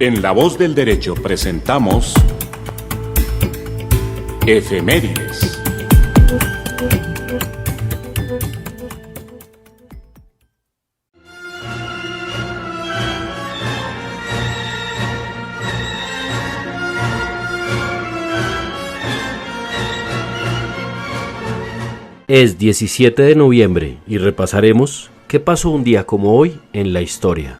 En La Voz del Derecho presentamos Efemérides. Es 17 de noviembre y repasaremos qué pasó un día como hoy en la historia.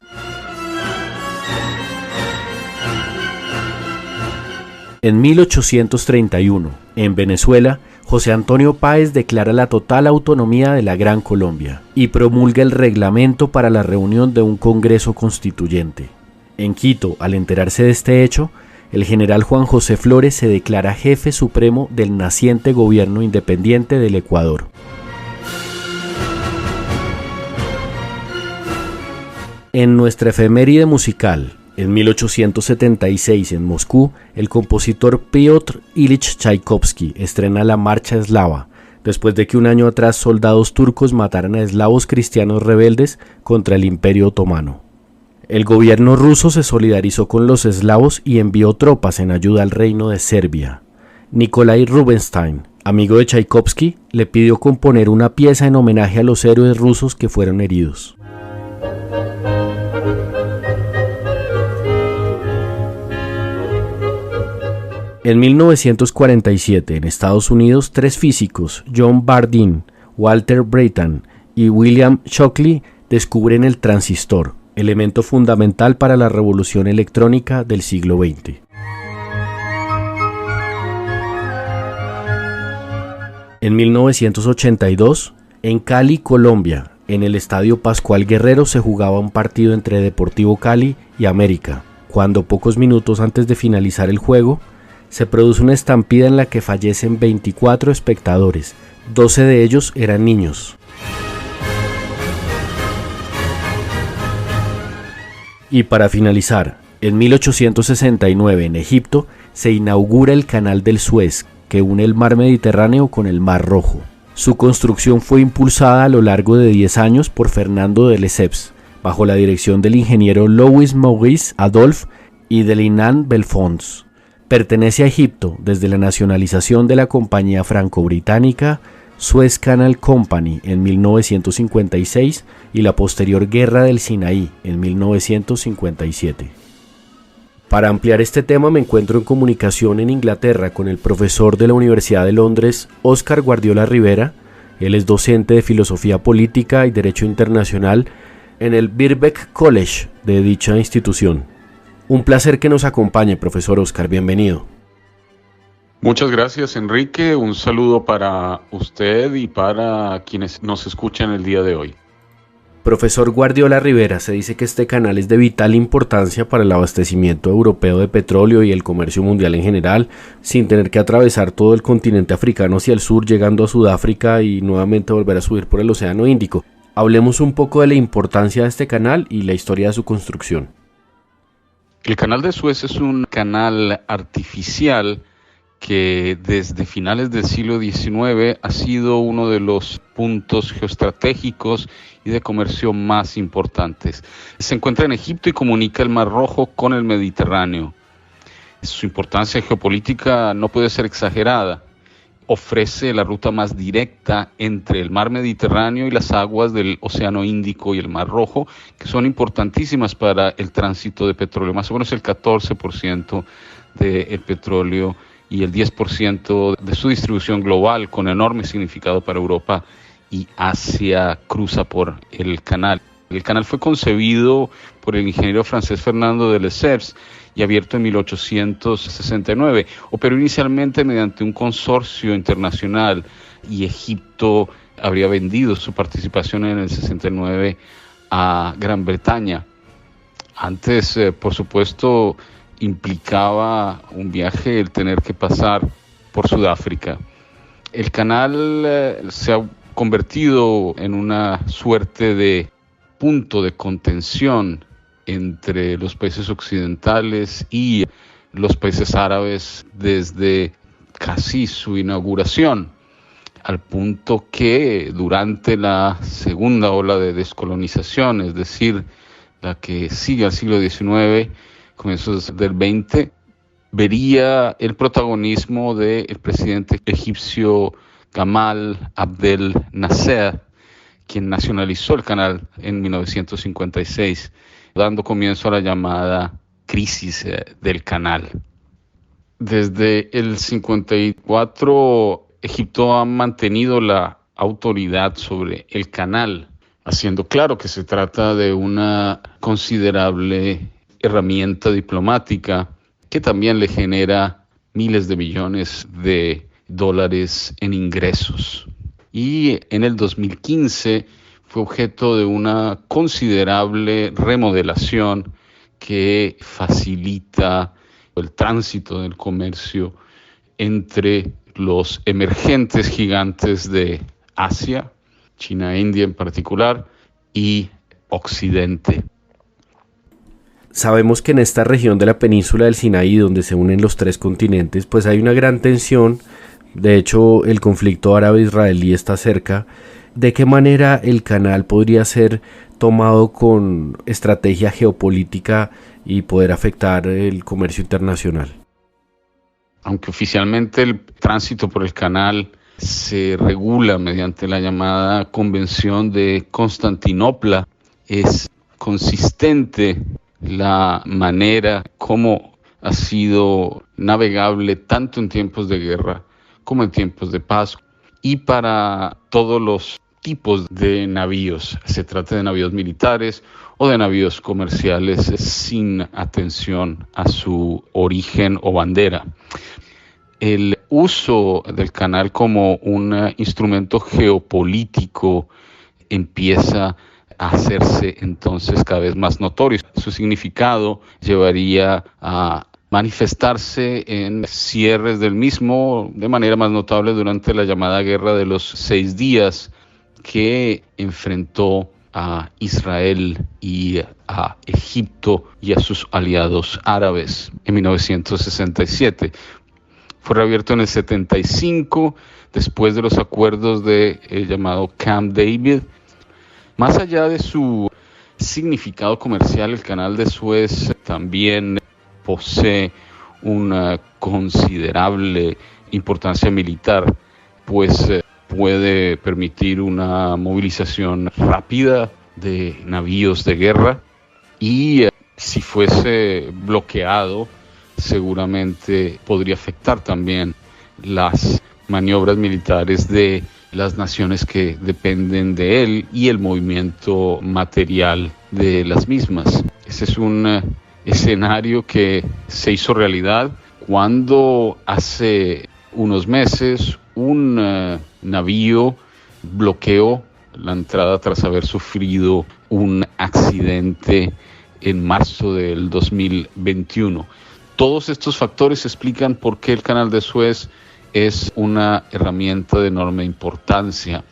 En 1831, en Venezuela, José Antonio Páez declara la total autonomía de la Gran Colombia y promulga el reglamento para la reunión de un Congreso Constituyente. En Quito, al enterarse de este hecho, el general Juan José Flores se declara jefe supremo del naciente gobierno independiente del Ecuador. En nuestra efeméride musical, en 1876 en Moscú, el compositor Piotr Ilich Tchaikovsky estrena la Marcha Eslava, después de que un año atrás soldados turcos mataran a eslavos cristianos rebeldes contra el Imperio Otomano. El gobierno ruso se solidarizó con los eslavos y envió tropas en ayuda al reino de Serbia. Nikolai Rubinstein, amigo de Tchaikovsky, le pidió componer una pieza en homenaje a los héroes rusos que fueron heridos. En 1947, en Estados Unidos, tres físicos, John Bardeen, Walter Brattain y William Shockley, descubren el transistor, elemento fundamental para la revolución electrónica del siglo XX. En 1982, en Cali, Colombia, en el Estadio Pascual Guerrero se jugaba un partido entre Deportivo Cali y América, cuando pocos minutos antes de finalizar el juego, se produce una estampida en la que fallecen 24 espectadores, 12 de ellos eran niños. Y para finalizar, en 1869 en Egipto se inaugura el Canal del Suez, que une el mar Mediterráneo con el Mar Rojo. Su construcción fue impulsada a lo largo de 10 años por Fernando de Lesseps, bajo la dirección del ingeniero Louis Maurice Adolphe y de Linan Belfons. Pertenece a Egipto desde la nacionalización de la compañía franco-británica Suez Canal Company en 1956 y la posterior Guerra del Sinaí en 1957. Para ampliar este tema me encuentro en comunicación en Inglaterra con el profesor de la Universidad de Londres, Óscar Guardiola Rivera. Él es docente de Filosofía Política y Derecho Internacional en el Birkbeck College de dicha institución. Un placer que nos acompañe, profesor Óscar, bienvenido. Muchas gracias, Enrique. Un saludo para usted y para quienes nos escuchan el día de hoy. Profesor Guardiola Rivera, se dice que este canal es de vital importancia para el abastecimiento europeo de petróleo y el comercio mundial en general, sin tener que atravesar todo el continente africano hacia el sur, llegando a Sudáfrica y nuevamente volver a subir por el Océano Índico. Hablemos un poco de la importancia de este canal y la historia de su construcción. El Canal de Suez es un canal artificial que desde finales del siglo XIX ha sido uno de los puntos geoestratégicos y de comercio más importantes. Se encuentra en Egipto y comunica el Mar Rojo con el Mediterráneo. Su importancia geopolítica no puede ser exagerada. Ofrece la ruta más directa entre el mar Mediterráneo y las aguas del Océano Índico y el Mar Rojo, que son importantísimas para el tránsito de petróleo. Más o menos el 14% del petróleo y el 10% de su distribución global, con enorme significado para Europa y Asia, cruza por el canal. El canal fue concebido por el ingeniero francés Fernando de Lesseps y abierto en 1869. Operó inicialmente mediante un consorcio internacional y Egipto habría vendido su participación en el 69 a Gran Bretaña. Antes, por supuesto, implicaba un viaje el tener que pasar por Sudáfrica. El canal se ha convertido en una suerte de punto de contención entre los países occidentales y los países árabes desde casi su inauguración, al punto que durante la segunda ola de descolonización, es decir, la que sigue al siglo XIX, comienzos del 20, vería el protagonismo del presidente egipcio Gamal Abdel Nasser, quien nacionalizó el canal en 1956, dando comienzo a la llamada crisis del canal. Desde el 54, Egipto ha mantenido la autoridad sobre el canal, haciendo claro que se trata de una considerable herramienta diplomática que también le genera miles de millones de dólares en ingresos. Y en el 2015 fue objeto de una considerable remodelación que facilita el tránsito del comercio entre los emergentes gigantes de Asia, China e India en particular, y Occidente. Sabemos que en esta región de la península del Sinaí, donde se unen los tres continentes, pues hay una gran tensión. De hecho, el conflicto árabe-israelí está cerca. ¿De qué manera el canal podría ser tomado con estrategia geopolítica y poder afectar el comercio internacional? Aunque oficialmente el tránsito por el canal se regula mediante la llamada Convención de Constantinopla, es consistente la manera como ha sido navegable tanto en tiempos de guerra como en tiempos de paz, y para todos los tipos de navíos, se trata de navíos militares o de navíos comerciales sin atención a su origen o bandera. El uso del canal como un instrumento geopolítico empieza a hacerse entonces cada vez más notorio. Su significado llevaría a manifestarse en cierres del mismo, de manera más notable durante la llamada Guerra de los 6 días, que enfrentó a Israel y a Egipto y a sus aliados árabes en 1967. Fue reabierto en el 75, después de los acuerdos de llamado Camp David. Más allá de su significado comercial, el canal de Suez también posee una considerable importancia militar, pues puede permitir una movilización rápida de navíos de guerra, y si fuese bloqueado, seguramente podría afectar también las maniobras militares de las naciones que dependen de él y el movimiento material de las mismas. Ese es un escenario que se hizo realidad cuando hace unos meses un navío bloqueó la entrada tras haber sufrido un accidente en marzo del 2021. Todos estos factores explican por qué el canal de Suez es una herramienta de enorme importancia,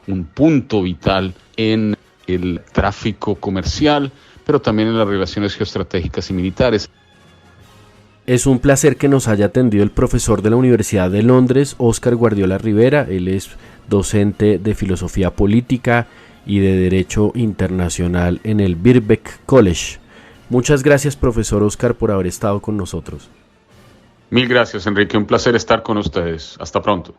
un punto vital en el tráfico comercial, pero también en las relaciones geoestratégicas y militares. Es un placer que nos haya atendido el profesor de la Universidad de Londres, Óscar Guardiola Rivera. Él es docente de Filosofía Política y de Derecho Internacional en el Birkbeck College. Muchas gracias, profesor Óscar, por haber estado con nosotros. Mil gracias, Enrique. Un placer estar con ustedes. Hasta pronto.